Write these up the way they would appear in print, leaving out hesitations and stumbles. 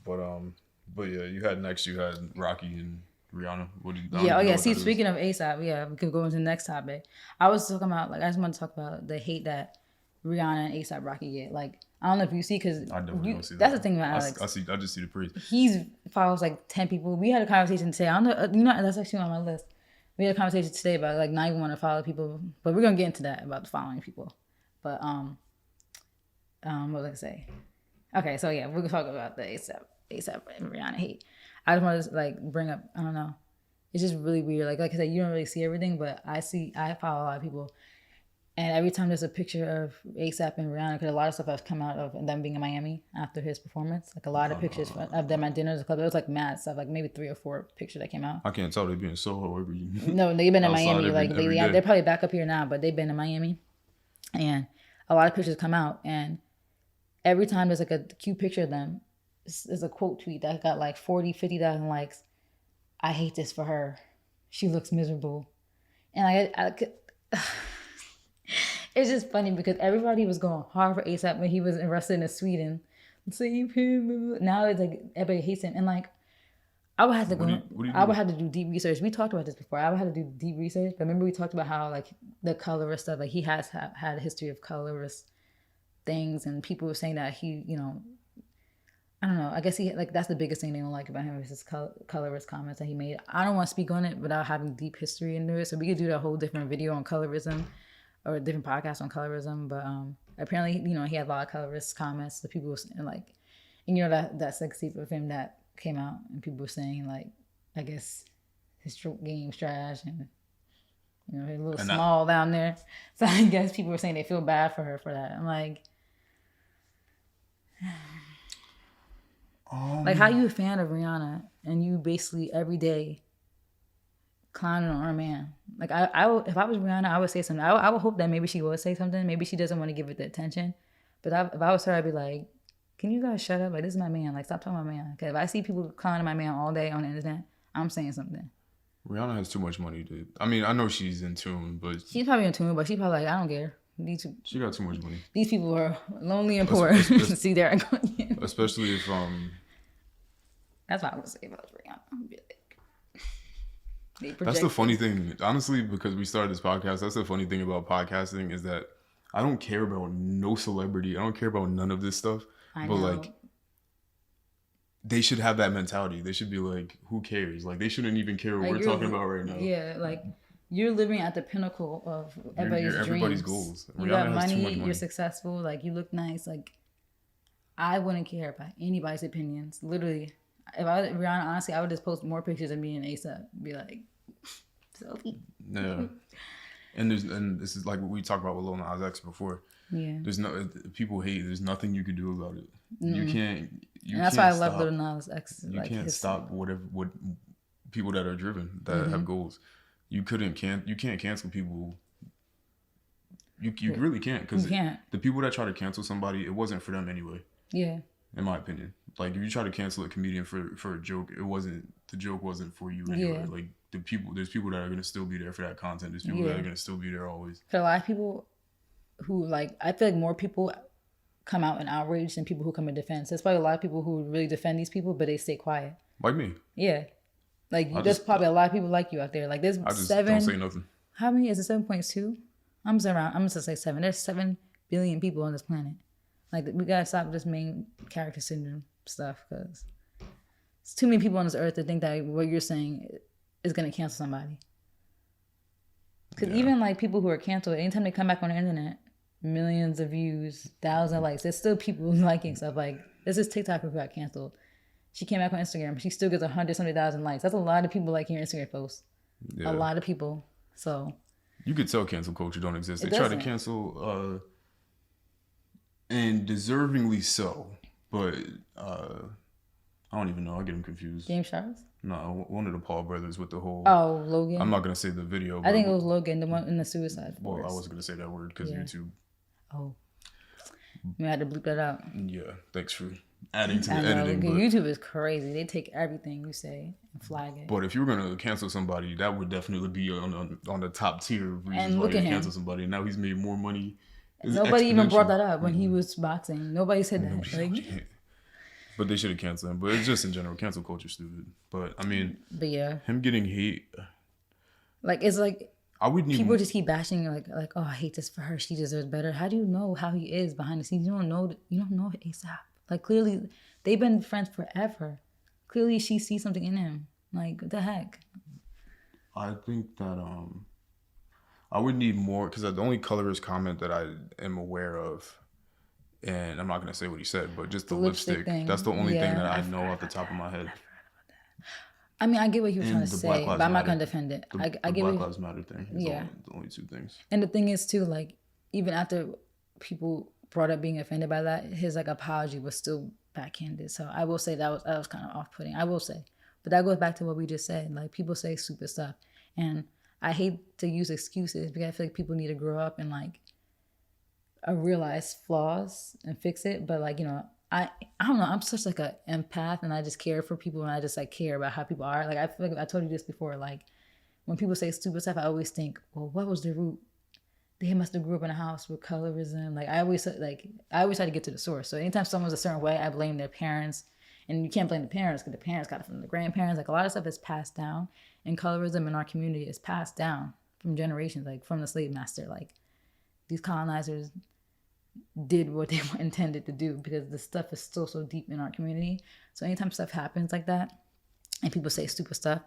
But yeah, you had Rocky and Rihanna. What did Yeah, oh yeah. See, speaking of ASAP, yeah, we could go into the next topic. I was talking about I just want to talk about the hate that Rihanna and ASAP Rocky get. Like, I don't know if you see, because I definitely don't see that. that's the thing about Alex. I just see the praise. He's follows like 10 people. We had a conversation today. I don't know, that's actually on my list. We had a conversation today about like not even want to follow people, but we're gonna get into that about following people. But what was I gonna say? Okay, so yeah, we're gonna talk about the ASAP and Rihanna hate. I just want to like bring up, I don't know. It's just really weird. Like I said, you don't really see everything, but I follow a lot of people. And every time there's a picture of ASAP and Rihanna, because a lot of stuff has come out of them being in Miami after his performance. Like a lot of pictures of them at dinners. It was like mad stuff, like maybe 3 or 4 pictures that came out. I can't tell they've been in Soho every. No, they've been in Miami. Like they're probably back up here now, but they've been in Miami. And a lot of pictures come out. And every time there's like a cute picture of them, there's a quote tweet that got like 40, 50,000 likes. I hate this for her. She looks miserable. And it's just funny because everybody was going hard for ASAP when he was arrested in Sweden. Save him. Now it's like everybody hates him. And like, I would have to I would have to do deep research. We talked about this before. I would have to do deep research. But remember we talked about how like the colorist stuff, like he has had a history of colorist things, and people were saying that he, I don't know. I guess that's the biggest thing they don't like about him is his colorist comments that he made. I don't want to speak on it without having deep history into it. So we could do a whole different video on colorism or a different podcast on colorism. But apparently, he had a lot of colorist comments. The people were like, and that sex tape of him that came out, and people were saying like, I guess his game's trash, and he's a little small down there. So I guess people were saying they feel bad for her for that. I'm like. Like, how you a fan of Rihanna and you basically every day clowning on our man? Like, if I was Rihanna, I would say something. I would hope that maybe she would say something. Maybe she doesn't want to give it the attention. But if I was her, I'd be like, can you guys shut up? Like, this is my man. Like, stop talking about my man. Because if I see people clowning my man all day on the internet, I'm saying something. Rihanna has too much money, dude. I mean, I know she's in tune, but... She's probably in tune, but she's probably like, I don't care. She got too much money. These people are lonely and poor. See, there I go. Especially if... That's what I would say about Rihanna. That's the funny thing. Honestly, because we started this podcast, that's the funny thing about podcasting is that I don't care about no celebrity. I don't care about none of this stuff. But like, they should have that mentality. They should be like, who cares? Like, they shouldn't even care what we're talking about right now. Yeah, like, you're living at the pinnacle of everybody's goals. You got money, you're successful, like, you look nice. Like, I wouldn't care about anybody's opinions. Literally. If I was Rihanna, honestly, I would just post more pictures of me and ASAP. Be like, selfie. Yeah. And this is like what we talked about with Lil Nas X before. Yeah. People hate. There's nothing you can do about it. Mm-hmm. You can't. And that's why I love Lil Nas X. You can't stop what people that are driven that have goals. You can't cancel people. You really can't, because the people that try to cancel somebody, it wasn't for them anyway. Yeah. In my opinion, like if you try to cancel a comedian for a joke, the joke wasn't for you anyway. Yeah. Like there's people that are gonna still be there for that content. There's people that are gonna still be there always. For a lot of people who I feel like more people come out in outrage than people who come in defense. There's probably a lot of people who really defend these people, but they stay quiet. Like me. Yeah. Like there's probably a lot of people like you out there. Like there's I just don't say nothing. How many is it? 7.2? I'm just gonna say 7. There's 7 billion people on this planet. Like, we gotta stop this main character syndrome stuff, because it's too many people on this earth to think that what you're saying is gonna cancel somebody. Because even like people who are canceled, anytime they come back on the internet, millions of views, thousands of likes, there's still people liking stuff. Like, there's this TikToker who got canceled. She came back on Instagram, but she still gets 100,000 likes. That's a lot of people liking your Instagram posts. Yeah. A lot of people. So you could tell cancel culture don't exist. They try to cancel. And deservingly so, but I don't even know. I get them confused. James Charles? No, one of the Paul brothers with the whole... Oh, Logan? I'm not going to say the video. I think it was Logan, the one in the suicide forest. Well, I wasn't going to say that word because YouTube. Oh. We had to bleep that out. Yeah, thanks for adding to the editing. But YouTube is crazy. They take everything you say and flag it. But if you were going to cancel somebody, that would definitely be on the top tier of reasons why you cancel somebody. Now he's made more money. Nobody even brought that up when he was boxing. Nobody said that. But they should have canceled him. But it's just in general, cancel culture stupid. But I mean, him getting hate. Like it's like I wouldn't people even... just keep bashing like oh, I hate this for her. She deserves better. How do you know how he is behind the scenes? You don't know ASAP. Like clearly they've been friends forever. Clearly she sees something in him. Like what the heck? I think that I would need more, because the only colorist comment that I am aware of, and I'm not going to say what he said, but just the lipstick thing. That's the only thing that I know off the top of my head. I mean, I get what he was trying to say, but I'm not going to defend it. I get Black Lives Matter thing. The only two things. And the thing is, too, like, even after people brought up being offended by that, his, like, apology was still backhanded. So I will say that was kind of off-putting. I will say. But that goes back to what we just said. Like, people say stupid stuff. And I hate to use excuses because I feel like people need to grow up and, like, realize flaws and fix it. But, like, you know, I don't know. I'm such, like, an empath, and I just care for people, and I just, like, care about how people are. Like, I feel like I told you this before. Like, when people say stupid stuff, I always think, well, what was the root? They must have grew up in a house with colorism. Like, I always try to get to the source. So anytime someone's a certain way, I blame their parents. And you can't blame the parents because the parents got it from the grandparents. Like, a lot of stuff is passed down. And colorism in our community is passed down from generations, like, from the slave master. Like, these colonizers did what they were intended to do because the stuff is still so deep in our community. So anytime stuff happens like that and people say stupid stuff,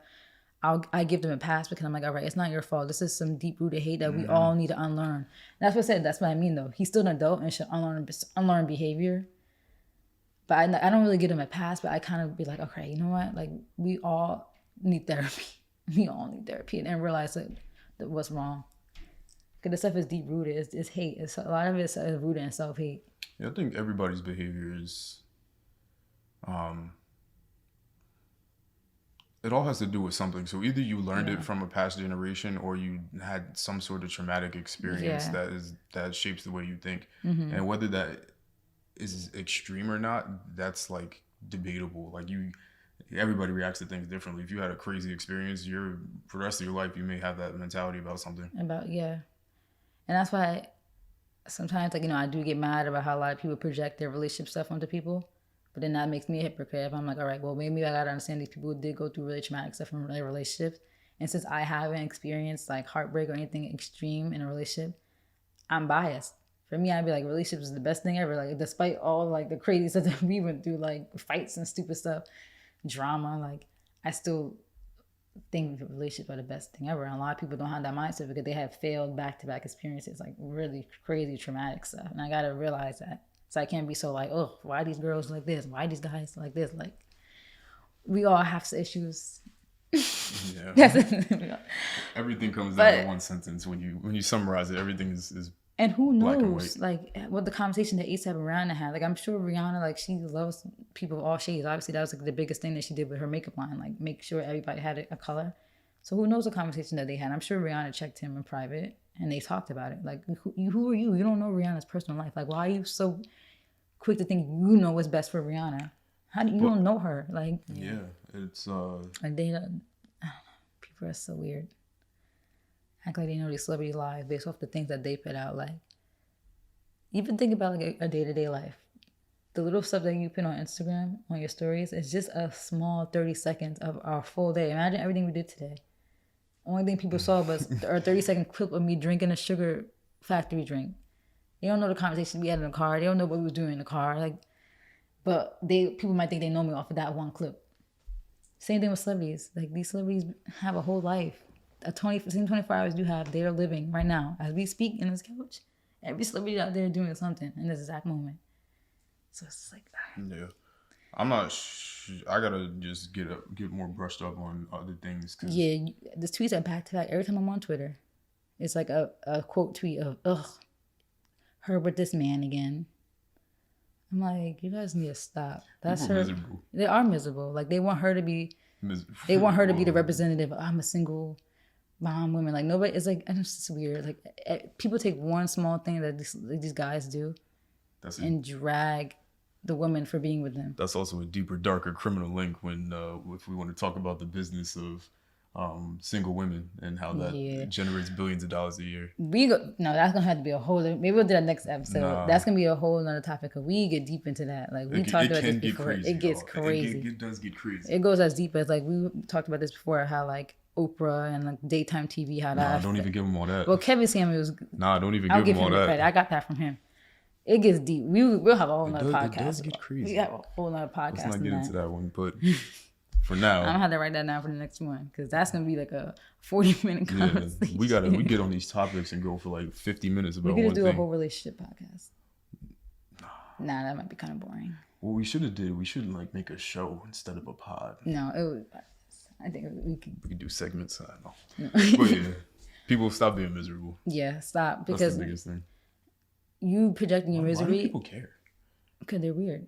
I give them a pass because I'm like, all right, it's not your fault. This is some deep-rooted hate that we all need to unlearn. That's what I said. That's what I mean, though. He's still an adult and should unlearn behavior. But I don't really give him a pass, but I kind of be like, okay, you know what? Like, we all need therapy. We all need therapy and realize that what's wrong. Because the stuff is deep-rooted. It's hate. A lot of it's rooted in self-hate. Yeah, I think everybody's behavior is... it all has to do with something. So either you learned it from a past generation or you had some sort of traumatic experience that shapes the way you think. Mm-hmm. And whether that is extreme or not, that's like debatable. Like everybody reacts to things differently. If you had a crazy experience, for the rest of your life, you may have that mentality about something. And that's why sometimes, like, you know, I do get mad about how a lot of people project their relationship stuff onto people. But then that makes me a hypocrite. If I'm like, all right, well, maybe I gotta understand these people who did go through really traumatic stuff in their relationships. And since I haven't experienced like heartbreak or anything extreme in a relationship, I'm biased. For me, I'd be like, relationships is the best thing ever. Like, despite all like the crazy stuff that we went through, like fights and stupid stuff, drama, like, I still think relationships are the best thing ever. And a lot of people don't have that mindset because they have failed back-to-back experiences, like really crazy traumatic stuff. And I gotta realize that. So I can't be so like, oh, why these girls like this? Why these guys like this? Like, we all have issues. Yeah. Everything comes down to one sentence. When you summarize it, everything is and who knows, like, what the conversation that A$AP and Rihanna had. Like, I'm sure Rihanna, like, she loves people of all shades. Obviously, that was like the biggest thing that she did with her makeup line, like make sure everybody had a color. So who knows the conversation that they had? I'm sure Rihanna checked him in private and they talked about it. Like, who are you? You don't know Rihanna's personal life. Like, why are you so quick to think you know what's best for Rihanna? How do you don't know her? Like, it's like they don't know. People are so weird. Act like they know these celebrity lives based off the things that they put out. Like, even think about like a day-to-day life. The little stuff that you put on Instagram on your stories is just a small 30 seconds of our full day. Imagine everything we did today. Only thing people saw was a 30-second clip of me drinking a sugar factory drink. They don't know the conversation we had in the car. They don't know what we was doing in the car. Like, but people might think they know me off of that one clip. Same thing with celebrities. Like, these celebrities have a whole life. Same 24 hours you have, they are living right now. As we speak in this couch, every celebrity out there doing something in this exact moment. So it's like, yeah. I'm not. I gotta just get more brushed up on other things. Yeah, the tweets are back to back. Every time I'm on Twitter, it's like a quote tweet of, ugh, her with this man again. I'm like, you guys need to stop. That's her. Miserable. They are miserable. Like, they want her to be. They want her to be the representative. I'm a single mom, woman. Like, nobody. It's like, it's just weird. Like, people take one small thing that these guys do, and drag the woman for being with them. That's also a deeper, darker criminal link when if we want to talk about the business of single women and how that generates billions of dollars a year. That's gonna have to be a whole. Maybe we'll do that next episode. That's gonna be a whole another topic because we get deep into that. Like we talked about this before. It gets crazy. It does get crazy. It goes as deep as like we talked about this before. How like Oprah and like daytime TV. How that. Don't even give him all that. Well, Kevin Samuels was. Don't even give him all that. Credit. I got that from him. It gets deep. We'll have a whole nother podcast. It does get crazy. We have a whole nother podcast. Let's not get into that one, but. For now, I'm gonna have to write that down for the next one because that's gonna be like a 40-minute conversation. We get on these topics and go for like 50 minutes about one thing. We could do a whole relationship podcast. Nah, that might be kind of boring. What we should have did, we should like make a show instead of a pod. No, I think we could do segments. I don't know. But yeah, people stop being miserable. Yeah, stop because that's the biggest thing. You projecting your misery. Why do people care? Because they're weird.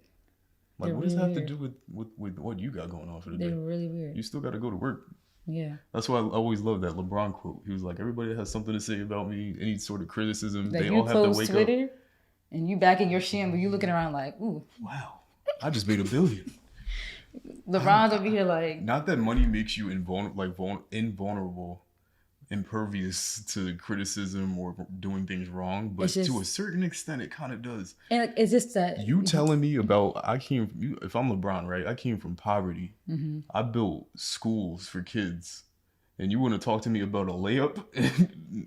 Like, what does that have to do with what you got going on for the day? They're really weird. You still got to go to work. Yeah. That's why I always love that LeBron quote. He was like, everybody has something to say about me, any sort of criticism. Like they all have to wake Twitter, up. And you back in your shit, but you looking around like, ooh. Wow. I just made $1 billion. LeBron's over here like. Not that money makes you invulnerable, impervious to criticism or doing things wrong, but just, to a certain extent it kind of does. And it's just that you telling me about if I'm LeBron, right? I came from poverty. Mm-hmm. I built schools for kids, and you want to talk to me about a layup?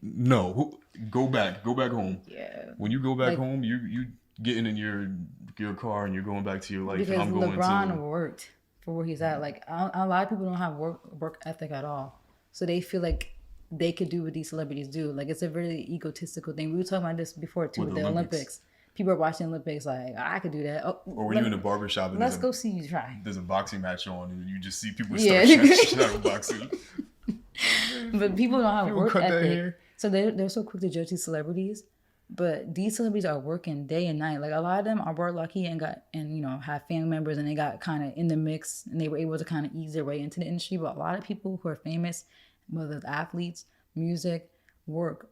No, go back home. Yeah. When you go back home, you getting in your car and you're going back to your life. Because and I'm going LeBron worked for where he's at. Like a lot of people don't have work ethic at all, so they feel like they could do what these celebrities do. Like, it's a very egotistical thing. We were talking about this before, too, with the Olympics. People are watching the Olympics like, I could do that. Oh, or when you're in a barbershop. Let's go see you try. There's a boxing match on, and you just see people start shadow boxing. But people don't have work ethic. So they're so quick to judge these celebrities. But these celebrities are working day and night. Like, a lot of them are lucky and have family members, and they got kind of in the mix, and they were able to kind of ease their way into the industry. But a lot of people who are famous, whether it's athletes, music, work,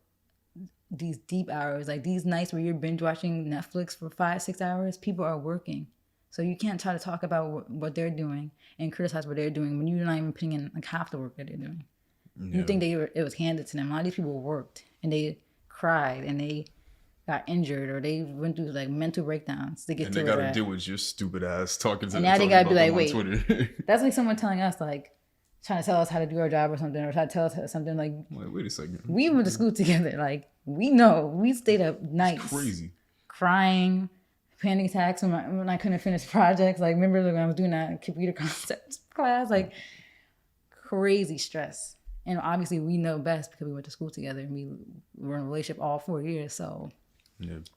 these deep hours, like these nights where you're binge watching Netflix for 5-6 hours, people are working. So you can't try to talk about what they're doing and criticize what they're doing when you're not even putting in like half the work that they're doing. Yeah. You think it was handed to them. A lot of these people worked and they cried and they got injured or they went through like mental breakdowns to get to where they gotta deal with your stupid ass talking to them. And now they gotta be like, wait, that's like someone telling us like, trying to tell us how to do our job or something, or trying to tell us something like, wait a second. We went to school together. Like, we know. We stayed up nights. It's crazy. Crying, panic attacks when I couldn't finish projects. Like, remember when I was doing that computer concepts class? Like, crazy stress. And obviously, we know best because we went to school together and we were in a relationship all 4 years. So,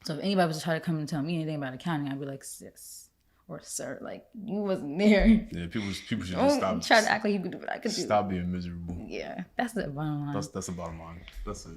So if anybody was to try to come and tell me anything about accounting, I'd be like, sis. Or sir, like you wasn't there. Yeah, people should just stop. Try to act like you could do what I could do. Stop being miserable. Yeah, that's the bottom line. That's the bottom line. That's it.